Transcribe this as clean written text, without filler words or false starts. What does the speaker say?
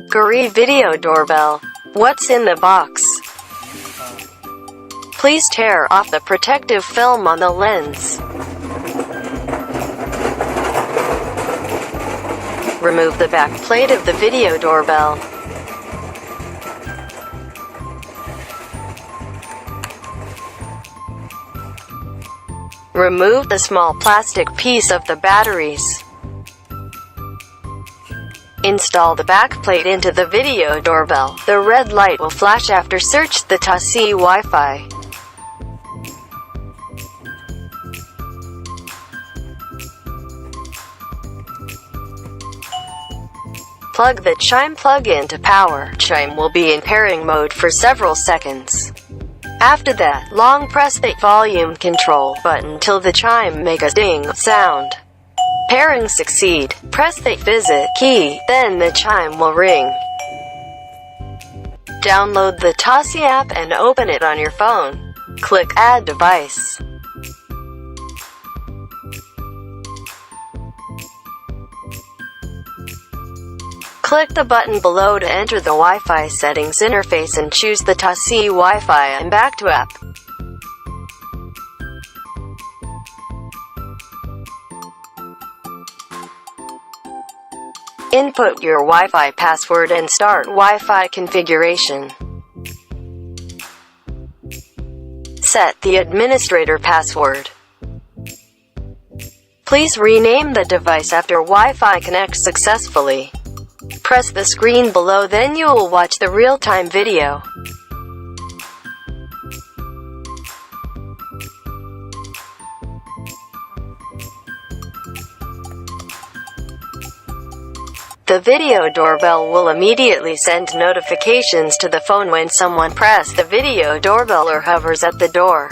Guri video doorbell. What's in the box? Please tear off the protective film on the lens. Remove the back plate of the video doorbell. Remove the small plastic piece of the batteries. Install the back plate into the video doorbell. The red light will flash after search the TASI Wi-Fi. Plug the chime plug-in to power. Chime will be in pairing mode for several seconds. After that, long press the volume control button till the chime make a ding sound. Pairing succeed. Press the visit key, then the chime will ring. Download the TASI app and open it on your phone. Click Add Device. Click the button below to enter the Wi-Fi settings interface and choose the TASI Wi-Fi and back to app. Input your Wi-Fi password and start Wi-Fi configuration. Set the administrator password. Please rename the device after Wi-Fi connects successfully. Press the screen below, then you will watch the real-time video. The video doorbell will immediately send notifications to the phone when someone presses the video doorbell or hovers at the door.